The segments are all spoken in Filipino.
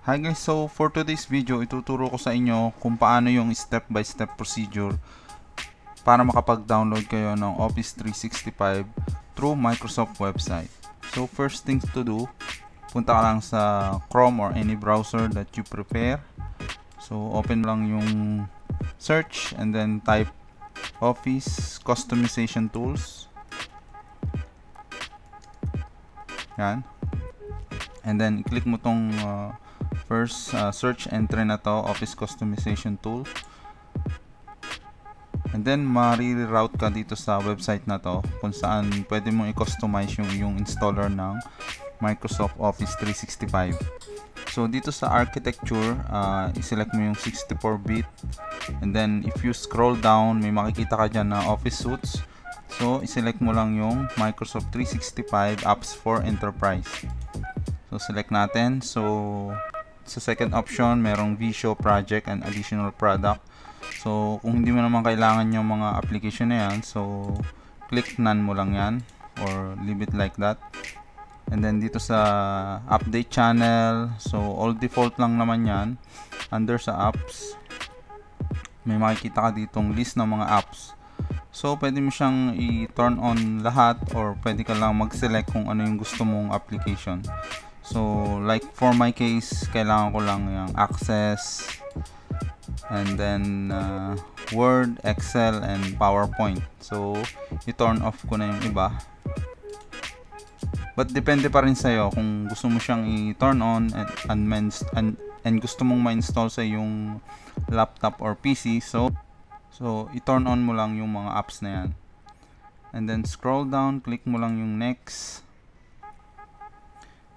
Hi guys, so for today's video, ituturo ko sa inyo kung paano yung step-by-step procedure para makapag-download kayo ng Office 365 through Microsoft website. So first thing to do, punta ka lang sa Chrome or any browser that you prepare. So open lang yung search and then type Office Customization Tools. Yan. And then click mo tong first search entry na to, Office Customization Tool. And then ma-reroute ka dito sa website na to kung saan pwede mong i-customize yung iyong installer ng Microsoft Office 365. So dito sa architecture, i-select mo yung 64-bit. And then if you scroll down, may makikita ka dyan na Office Suites. So i-select mo lang yung Microsoft 365 Apps for Enterprise. So select natin. So sa second option, merong Visio Project and Additional Product. So kung hindi mo naman kailangan yung mga application na yan, so click none mo lang yan or leave it like that. And then dito sa update channel, so all default lang naman yan. Under sa apps, may makikita ka ditong list ng mga apps. So pwede mo siyang i-turn on lahat or pwede ka lang mag-select kung ano yung gusto mong application. So like for my case, kailangan ko lang yung Access and then Word, Excel, and PowerPoint. So i-turn off ko na yung iba. But depende pa rin sa'yo kung gusto mo siyang i-turn on and gusto mong ma-install sa yung laptop or PC. So i-turn on mo lang yung mga apps na yan. And then scroll down, click mo lang yung next.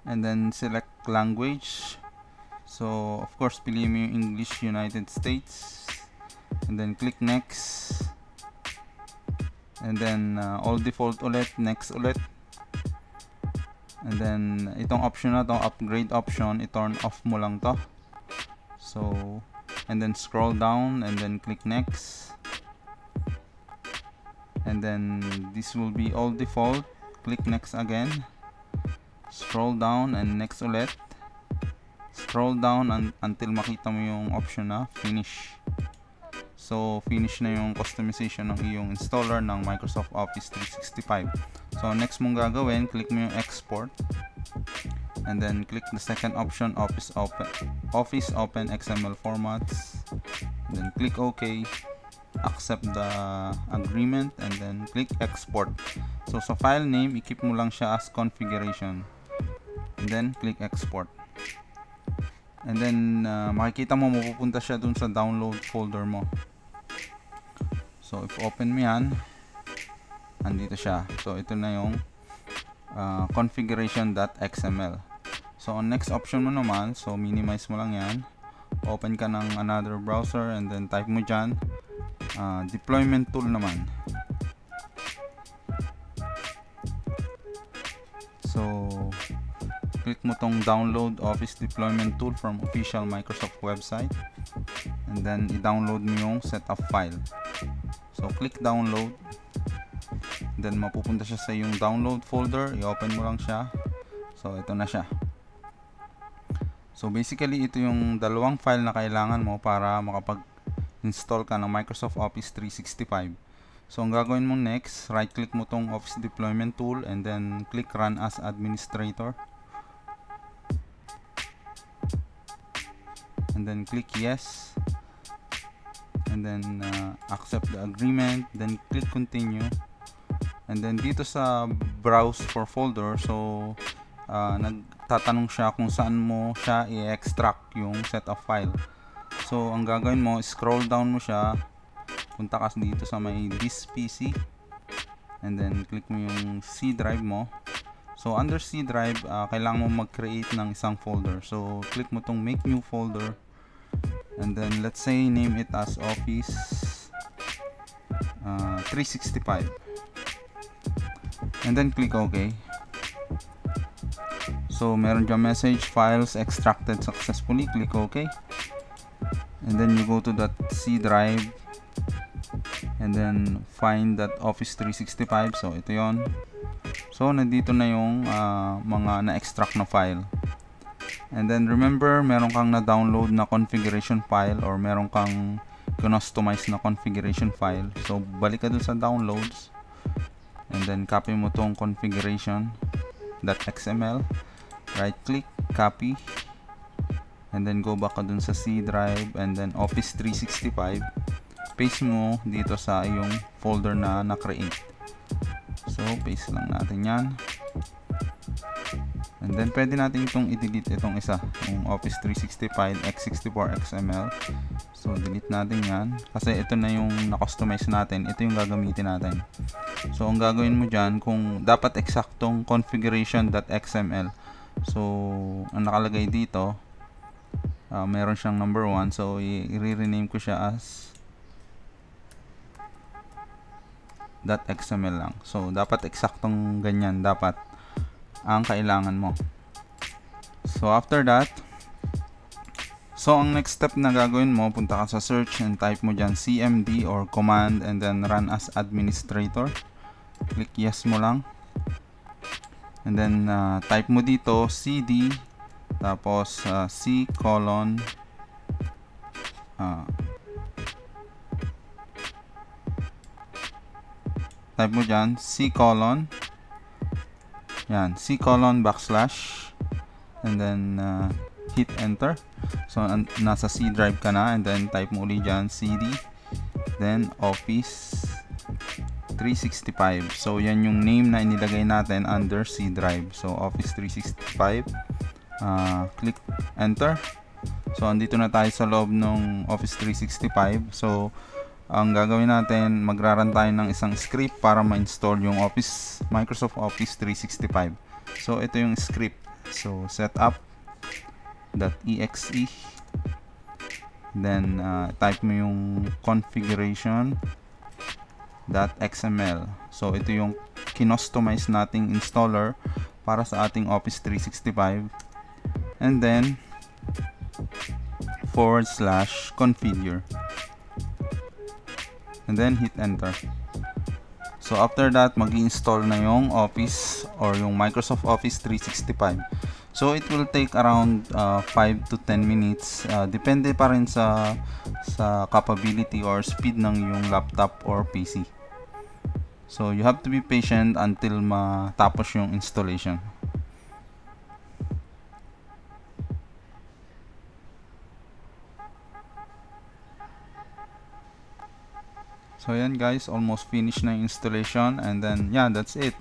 And then select language. So of course piliin mo yung English United States. And then click next. And then all default ulit, next ulit. And then itong option na to, upgrade option, i-turn off mo lang to. So and then scroll down and then click next. And then this will be all default. Click next again. Scroll down and next ulit. Scroll down until makita mo yung option na finish. So finish na yung customization ng iyong installer ng Microsoft Office 365. So next mong gagawin, click mo yung export. And then click the second option, Office Open XML formats. Then click OK. Accept the agreement and then click export. So sa file name, i-keep mo lang siya as configuration. And then click export. And then makikita mo mapupunta siya dun sa download folder mo. So if open mo yan, andito siya. So ito na yung configuration.xml. So on next option mo naman, so minimize mo lang yan. Open ka ng another browser and then type mo dyan deployment tool naman. So click mo tong download Office deployment tool from official Microsoft website and then i-download mo yung setup file. So click download, then mapupunta siya sa yung download folder, i-open mo lang siya. So ito na siya. So basically ito yung dalawang file na kailangan mo para makapag-install ka ng Microsoft Office 365. So ang gagawin mo next, right click mo tong Office deployment tool and then click run as administrator. And then click yes. And then accept the agreement, then click continue. And then dito sa browse for folder, so nagtatanong siya kung saan mo siya i-extract yung set of file. So ang gagawin mo, scroll down mo siya, punta ka dito sa may this PC, and then click mo yung C drive mo. So under C drive, kailangan mo mag-create ng isang folder. So click mo tong make new folder. And then let's say name it as Office 365. And then click OK. So meron dyan message, files extracted successfully. Click OK. And then you go to that C drive and then find that Office 365. So ito yon. So nandito na yung mga na-extract na file. And then remember, meron kang na-download na configuration file or meron kang customize na configuration file. So balik ka dun sa downloads and then copy mo tong configuration.xml, right click, copy, and then go back ka dun sa C drive and then Office 365, paste mo dito sa iyong folder na na-create. So paste lang natin yan. And then pwede natin itong i-delete itong isa, yung Office 365 x64 XML. So delete natin yan kasi ito na yung na-customize natin, ito yung gagamitin natin. So ang gagawin mo dyan, kung dapat eksaktong configuration.xml, so ang nakalagay dito, meron siyang number 1, so i-rename ko siya as .xml lang. So dapat eksaktong ganyan dapat ang kailangan mo. So after that, so ang next step na gagawin mo, punta ka sa search and type mo dyan cmd or command and then run as administrator. Click yes mo lang. And then type mo dito cd tapos c colon type mo dyan c colon backslash and then hit enter. So nasa C drive ka na and then type mo ulit dyan cd then Office 365. So yan yung name na inilagay natin under C drive. So Office 365, click enter. So andito na tayo sa loob ng Office 365. So ang gagawin natin, magraran tayo ng isang script para ma-install yung Microsoft Office 365. So ito yung script. So setup.exe, then type mo yung configuration.xml. So ito yung kinostomize nating installer para sa ating Office 365. And then /configure. And then hit enter. So after that, mag-install na yung Office or yung Microsoft Office 365. So it will take around 5 to 10 minutes. Depende pa rin sa capability or speed ng yung laptop or PC. So you have to be patient until matapos yung installation. So yan guys, almost finished na yung installation and then yeah, that's it.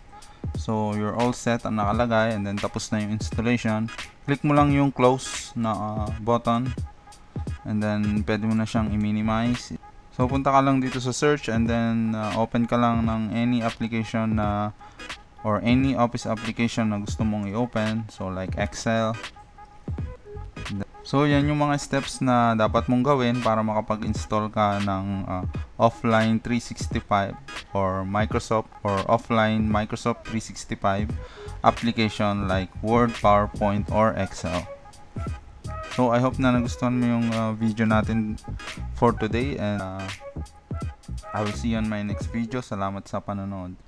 So you're all set ang nakalagay and then tapos na yung installation. Click mo lang yung close na button and then pwede mo na siyang i-minimize. So punta ka lang dito sa search and then open ka lang ng any application na or any Office application na gusto mong i-open. So like Excel. So yan yung mga steps na dapat mong gawin para makapag-install ka ng offline 365 or offline Microsoft 365 application like Word, PowerPoint, or Excel. So I hope na nagustuhan mo yung video natin for today and I will see you on my next video. Salamat sa panonood.